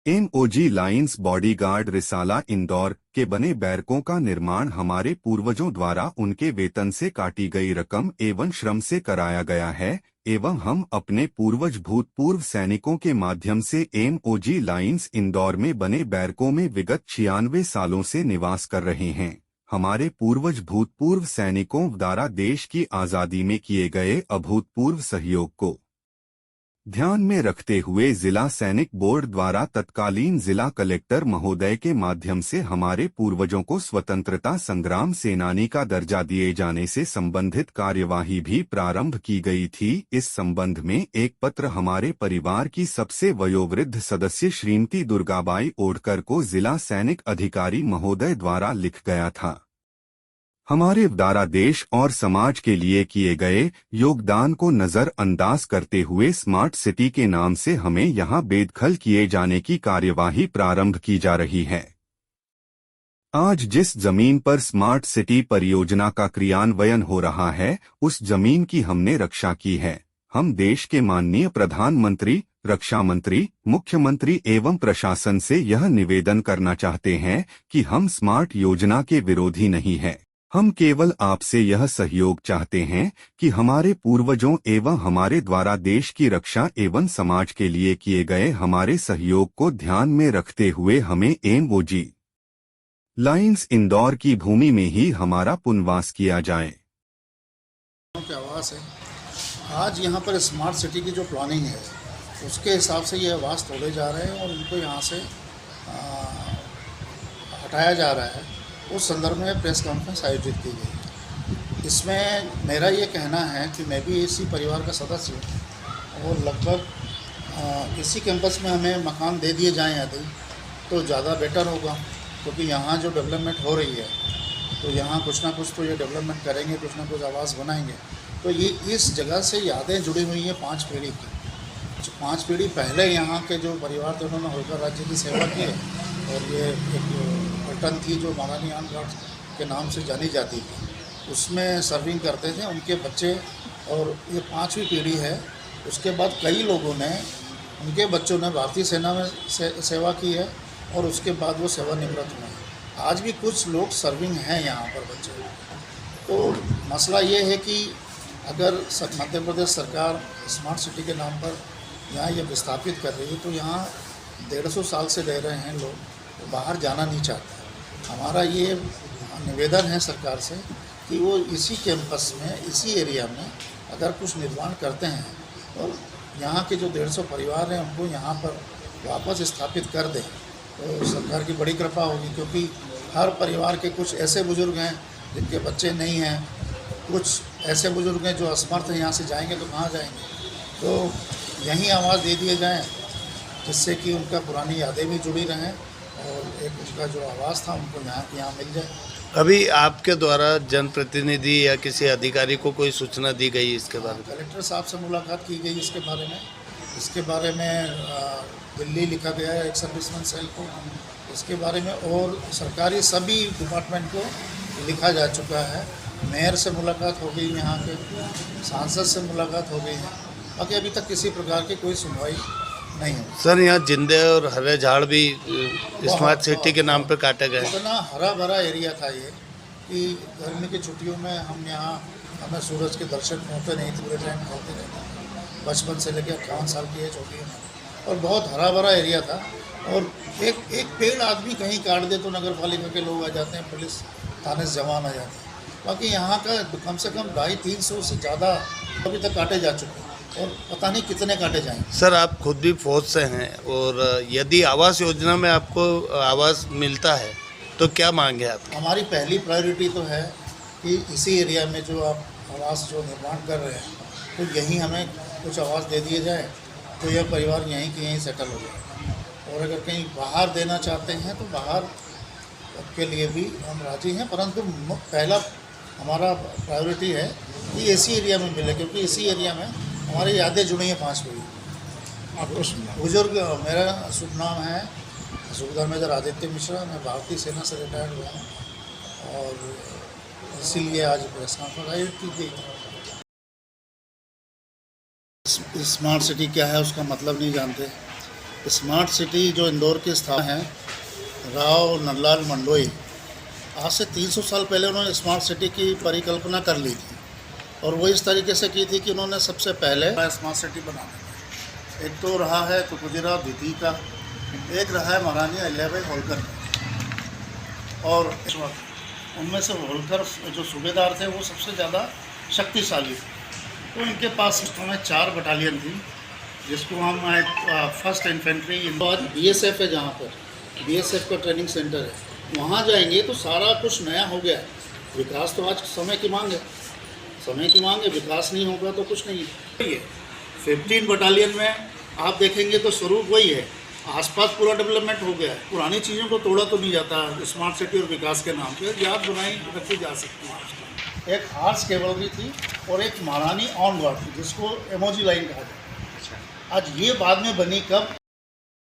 MOG lines bodyguard रिसाला इंदौर के बने बैरकों का निर्माण हमारे पूर्वजों द्वारा उनके वेतन से काटी गई रकम एवं श्रम से कराया गया है एवं हम अपने पूर्वज भूतपूर्व सैनिकों के माध्यम से एमओजी लाइंस इंदौर में बने बैरकों में विगत 96 सालों से निवास कर रहे हैं। हमारे पूर्वज भूतपूर्व सैनिकों द्वारा देश की आज़ादी में किए गए अभूतपूर्व सहयोग को ध्यान में रखते हुए जिला सैनिक बोर्ड द्वारा तत्कालीन जिला कलेक्टर महोदय के माध्यम से हमारे पूर्वजों को स्वतंत्रता संग्राम सेनानी का दर्जा दिए जाने से संबंधित कार्यवाही भी प्रारंभ की गई थी। इस संबंध में एक पत्र हमारे परिवार की सबसे वयोवृद्ध सदस्य श्रीमती दुर्गाबाई ओडकर को जिला सैनिक अधिकारी महोदय द्वारा लिख गया था। हमारे द्वारा देश और समाज के लिए किए गए योगदान को नजरअंदाज करते हुए स्मार्ट सिटी के नाम से हमें यहां बेदखल किए जाने की कार्यवाही प्रारंभ की जा रही है। आज जिस जमीन पर स्मार्ट सिटी परियोजना का क्रियान्वयन हो रहा है, उस जमीन की हमने रक्षा की है। हम देश के माननीय प्रधानमंत्री, रक्षा मंत्री, मुख्यमंत्री एवं प्रशासन से यह निवेदन करना चाहते हैं कि हम स्मार्ट योजना के विरोधी नहीं हैं। हम केवल आपसे यह सहयोग चाहते हैं कि हमारे पूर्वजों एवं हमारे द्वारा देश की रक्षा एवं समाज के लिए किए गए हमारे सहयोग को ध्यान में रखते हुए हमें एमओजी लाइंस इंदौर की भूमि में ही हमारा पुनर्वास किया जाए। के आवास है। आज यहाँ पर स्मार्ट सिटी की जो प्लानिंग है उसके हिसाब से ये आवास तोड़े जा रहे हैं और इनको यहाँ से हटाया जा रहा है। उस संदर्भ में प्रेस कॉन्फ्रेंस आयोजित की गई। इसमें मेरा ये कहना है कि मैं भी इसी परिवार का सदस्य हूँ और लगभग इसी कैंपस में हमें मकान दे दिए जाएं यदि तो ज़्यादा बेटर होगा, क्योंकि यहाँ जो डेवलपमेंट हो रही है तो यहाँ कुछ ना कुछ तो ये डेवलपमेंट करेंगे, कुछ ना कुछ आवास बनाएंगे। तो ये इस जगह से यादें जुड़ी हुई हैं 5 पीढ़ी की। 5 पीढ़ी पहले यहाँ के जो परिवार थे उन्होंने होलकर राज्य की सेवा की है और ये एक पलटन थी जो महारानी आनगार्ड के नाम से जानी जाती थी, उसमें सर्विंग करते थे उनके बच्चे और ये 5वीं पीढ़ी है। उसके बाद कई लोगों ने, उनके बच्चों ने भारतीय सेना में सेवा की है और उसके बाद वो सेवानिवृत्त हुए। आज भी कुछ लोग सर्विंग हैं यहाँ पर बच्चे। तो मसला ये है कि अगर मध्य प्रदेश सरकार स्मार्ट सिटी के नाम पर यहाँ ये विस्थापित कर रही है तो यहाँ 150 साल से रह रहे हैं लोग, तो बाहर जाना नहीं चाहते। हमारा ये निवेदन है सरकार से कि वो इसी कैंपस में, इसी एरिया में अगर कुछ निर्माण करते हैं और यहाँ के जो 150 परिवार हैं उनको यहाँ पर वापस स्थापित कर दें तो सरकार की बड़ी कृपा होगी। क्योंकि हर परिवार के कुछ ऐसे बुज़ुर्ग हैं जिनके बच्चे नहीं हैं, कुछ ऐसे बुज़ुर्ग हैं जो असमर्थ हैं, यहाँ से जाएंगे तो कहाँ जाएंगे। तो यहीं आवाज़ दे दिए जाएँ जिससे कि उनका पुरानी यादें भी जुड़ी रहें और एक उसका जो आवाज़ था उनको यहाँ मिल जाए। अभी आपके द्वारा जनप्रतिनिधि या किसी अधिकारी को कोई सूचना दी गई इसके बारे में? कलेक्टर साहब से मुलाकात की गई इसके बारे में दिल्ली लिखा गया है एक सर्विसमैन सेल को, इसके बारे में और सरकारी सभी डिपार्टमेंट को लिखा जा चुका है। मेयर से मुलाकात हो गई, यहाँ के सांसद से मुलाकात हो गई है, बाकी अभी तक किसी प्रकार की कोई सुनवाई नहीं है। सर, यहाँ जिंदे और हरे झाड़ भी स्मार्ट सिटी के नाम पर काटे गए। इतना हरा भरा एरिया था ये कि गर्मी की छुट्टियों में हमें सूरज के दर्शन होते नहीं थे, पूरे टाइम होते रहते, बचपन से लेकर 58 साल की एज हो गई है और बहुत हरा भरा एरिया था। और एक पेड़ आदमी कहीं काट दे तो नगर पालिका के लोग आ जाते हैं, पुलिस थाने से जवान आ जाते हैं। बाकी यहाँ का कम से कम 250-300 से ज़्यादा अभी तक काटे जा चुके हैं और पता नहीं कितने काटे जाएंगे। सर, आप खुद भी फौज से हैं और यदि आवास योजना में आपको आवास मिलता है तो क्या मांग है आप? हमारी पहली प्रायोरिटी तो है कि इसी एरिया में जो आप आवास जो निर्माण कर रहे हैं तो यहीं हमें कुछ आवास दे दिए जाए तो यह परिवार यहीं के यहीं सेटल हो जाए। और अगर कहीं बाहर देना चाहते हैं तो बाहर के लिए भी हम राजी हैं, परंतु पहला हमारा प्रायोरिटी है कि इसी एरिया में मिले, क्योंकि इसी एरिया में हमारी यादें जुड़ी हैं 5 पीढ़ी। आपको बुजुर्ग, मेरा शुभ नाम है सूबेदार मेजर आदित्य मिश्रा, मैं भारतीय सेना से रिटायर्ड हुआ हूँ और इसीलिए आज प्रेस कॉन्फ्रेंस आयोजित की गई थी। स्मार्ट सिटी क्या है उसका मतलब नहीं जानते, स्मार्ट सिटी जो इंदौर की स्थापना है, राव नंदलाल मंडोई, आज से 300 साल पहले उन्होंने स्मार्ट सिटी की परिकल्पना कर ली थी और वो इस तरीके से की थी कि उन्होंने सबसे पहले स्मार्ट सिटी बनाने का। एक तो रहा है तुकोजीराव द्वितीय का, एक रहा है महारानी अहिल्याबाई होलकर का, और उनमें से होलकर जो सूबेदार थे वो सबसे ज़्यादा शक्तिशाली थे। तो इनके पास इस समय 4 बटालियन थी, जिसको हम फर्स्ट इन्फेंट्री इंदौर BSF है, जहाँ पर BSF का ट्रेनिंग सेंटर है, वहाँ जाएंगे तो सारा कुछ नया हो गया। विकास तो आज समय की मांग है, समय की मांग है, विकास नहीं होगा तो कुछ नहीं है। 15 बटालियन में आप देखेंगे तो स्वरूप वही है, आसपास पूरा डेवलपमेंट हो गया है। पुरानी चीज़ों को तोड़ा तो नहीं जाता, स्मार्ट सिटी और विकास के नाम पे याद बनाई रखी जा सकती है। एक हार्स कैवलरी थी और एक महारानी ऑन गार्ड थी, जिसको एमओजी लाइन कहा जाता है। आज ये बाद में बनी कब?